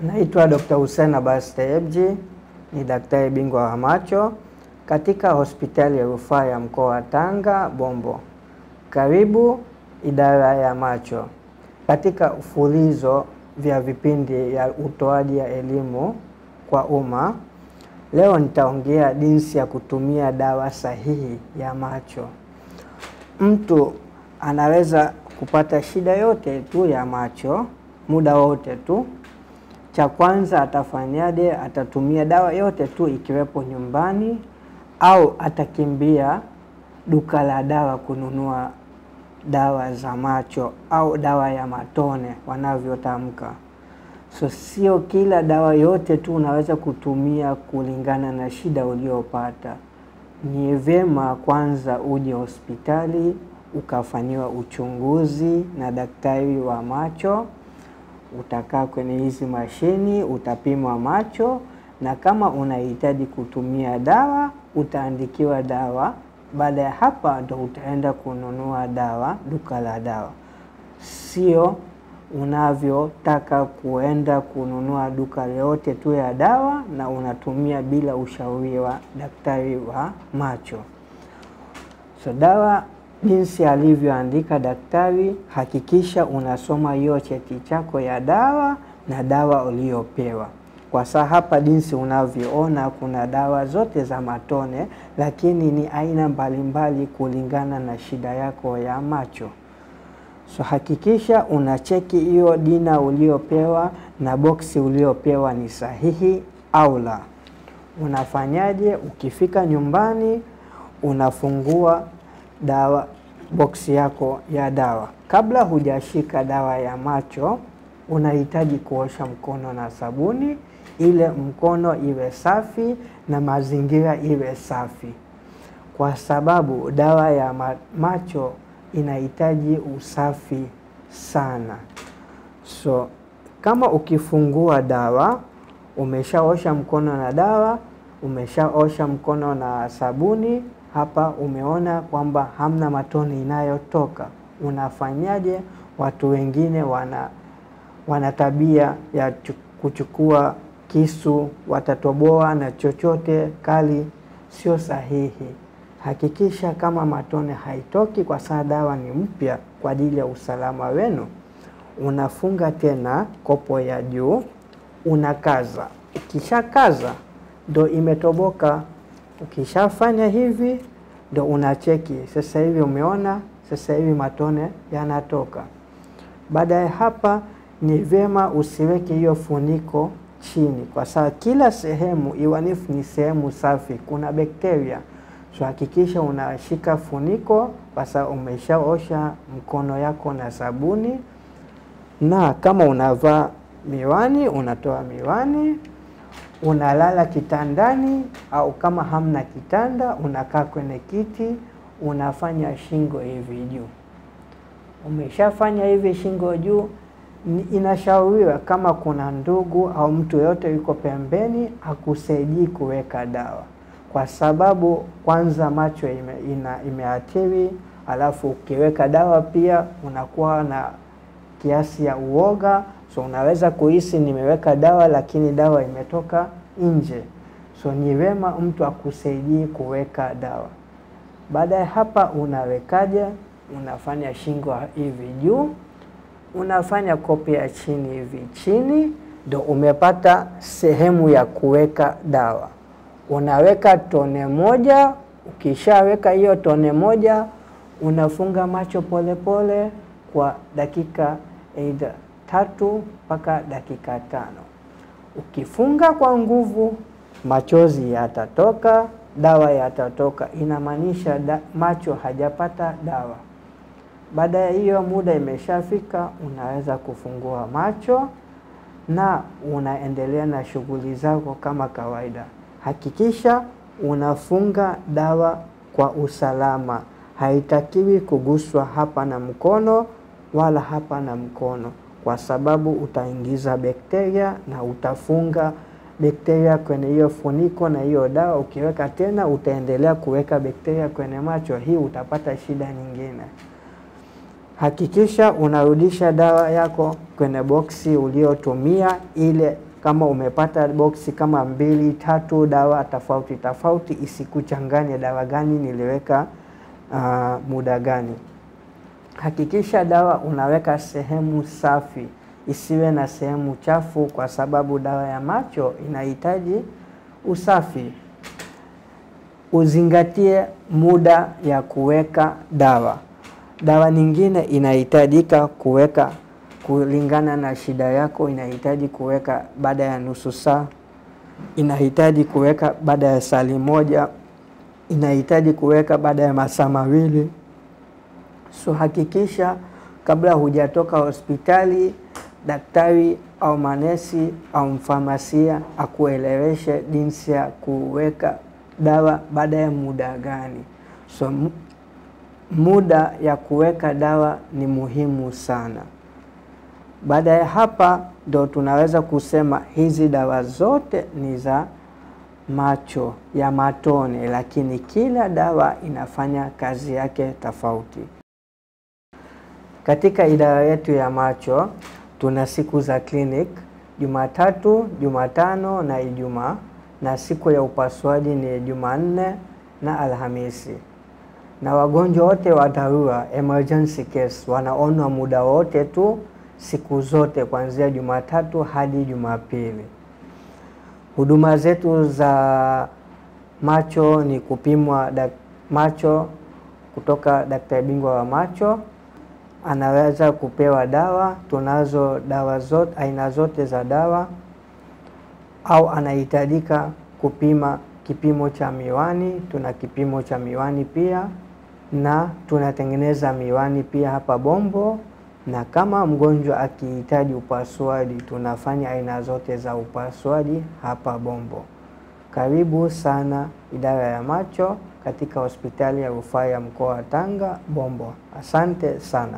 Naitwa Dr. Hussein Abbas Tayebji, ni daktari bingwa wa macho katika hospitali ya rufaa ya mkoa wa Tanga Bombo. Karibu idara ya macho. Katika ufulizo vya vipindi ya utoaji ya elimu kwa umma, leo nitaongea jinsi ya kutumia dawa sahihi ya macho. Mtu anaweza kupata shida yote tu ya macho muda wote tu. Cha kwanza atafanyaje? Atatumia dawa yote tu ikiwepo nyumbani, au atakimbia duka la dawa kununua dawa za macho au dawa ya matone wanavyotamka. So sio kila dawa yote tu unaweza kutumia kulingana na shida uliopata. Ni vyema kwanza uje hospitali ukafanyiwa uchunguzi na daktari wa macho. Utakaa kwenye hizi mashini, utapimwa macho, na kama unahitaji kutumia dawa, utaandikiwa dawa. Baada ya hapa ndo utaenda kununua dawa duka la dawa. Sio unavyotaka kuenda kununua duka yote tu ya dawa na unatumia bila ushauri wa daktari wa macho. So dawa jinsi alivyoandika daktari, hakikisha unasoma hiyo cheti chako ya dawa na dawa uliyopewa. Kwa saa hapa jinsi unavyoona kuna dawa zote za matone, lakini ni aina mbalimbali kulingana na shida yako ya macho. So hakikisha unacheki hiyo dina uliyopewa na boksi uliyopewa ni sahihi au la. Unafanyaje? Ukifika nyumbani unafungua dawa boksi yako ya dawa. Kabla hujashika dawa ya macho, unahitaji kuosha mkono na sabuni, ile mkono iwe safi na mazingira iwe safi, kwa sababu dawa ya macho inahitaji usafi sana. So kama ukifungua dawa, umeshaosha mkono na dawa, umeshaosha mkono na sabuni, hapa umeona kwamba hamna matone inayotoka. Unafanyaje? Watu wengine wana tabia ya kuchukua kisu, watatoboa na chochote kali. Sio sahihi. Hakikisha kama matone haitoki, kwa sababu dawa ni mpya kwa ajili ya usalama wenu. Unafunga tena kopo ya juu, unakaza. Ukishakaza ndo imetoboka. Ukishafanya hivi ndo unacheki. Sasa hivi umeona, sasa hivi matone yanatoka. Baada ya hapa ni vyema usiweke hiyo funiko chini, kwa sababu kila sehemu iwanifu ni sehemu safi, kuna bakteria. So hakikisha unashika funiko, kwa sababu umeshaosha mkono yako na sabuni. Na kama unavaa miwani, unatoa miwani. Unalala kitandani, au kama hamna kitanda unakaa kwenye kiti, unafanya shingo hivi juu. Umeshafanya hivi shingo juu, inashauriwa kama kuna ndugu au mtu yote yuko pembeni akusaidie kuweka dawa, kwa sababu kwanza macho imeathiri, alafu ukiweka dawa pia unakuwa na kiasi ya uoga. So unaweza kuhisi nimeweka dawa lakini dawa imetoka nje. So ni wema mtu akusaidie kuweka dawa. Baada ya hapa unawekaje? Unafanya shingo hivi juu, unafanya kopi ya chini hivi chini, ndo umepata sehemu ya kuweka dawa. Unaweka tone moja. Ukishaweka hiyo tone moja, unafunga macho polepole kwa dakika 3 mpaka dakika 5. Ukifunga kwa nguvu, machozi yatatoka, dawa yatatoka, inamaanisha macho hajapata dawa. Baada ya hiyo muda imeshafika, unaweza kufungua macho na unaendelea na shughuli zako kama kawaida. Hakikisha unafunga dawa kwa usalama. Haitakiwi kuguswa hapa na mkono wala hapa na mkono, kwa sababu utaingiza bakteria na utafunga bakteria kwenye hiyo funiko na hiyo dawa. Ukiweka tena utaendelea kuweka bakteria kwenye macho, hii utapata shida nyingine. Hakikisha unarudisha dawa yako kwenye boksi uliotumia, ile Kama umepata boksi kama 2, 3 dawa tofauti tofauti, isikuchanganye dawa gani niliweka muda gani. Hakikisha dawa unaweka sehemu safi, isiwe na sehemu chafu, kwa sababu dawa ya macho inahitaji usafi. Uzingatie muda ya kuweka dawa. Dawa nyingine inahitajika kuweka kulingana na shida yako, inahitaji kuweka baada ya nusu saa, inahitaji kuweka baada ya saa moja, inahitaji kuweka baada ya masaa mawili. So hakikisha kabla hujatoka hospitali, daktari au manesi au mfamasia akueleweshe jinsi ya kuweka dawa baada ya muda gani. So muda ya kuweka dawa ni muhimu sana. Baada ya hapa ndo tunaweza kusema hizi dawa zote ni za macho ya matone, lakini kila dawa inafanya kazi yake tofauti. Katika idara yetu ya macho tuna siku za clinic, Jumatatu, Jumatano na Ijumaa, na siku ya upasuaji ni Jumanne na Alhamisi. Na wagonjwa wote wa dharura, emergency case, wanaonwa muda wote tu, siku zote kuanzia Jumatatu hadi Jumapili. Huduma zetu za macho ni kupimwa macho kutoka daktari bingwa wa macho. Anaweza kupewa dawa, tunazo dawa zote, aina zote za dawa, au anahitajika kupima kipimo cha miwani, tuna kipimo cha miwani pia, na tunatengeneza miwani pia hapa Bombo. Na kama mgonjwa akihitaji upasuaji, tunafanya aina zote za upasuaji hapa Bombo. Karibu sana idara ya macho katika hospitali ya rufaa ya mkoa wa Tanga Bombo. Asante sana.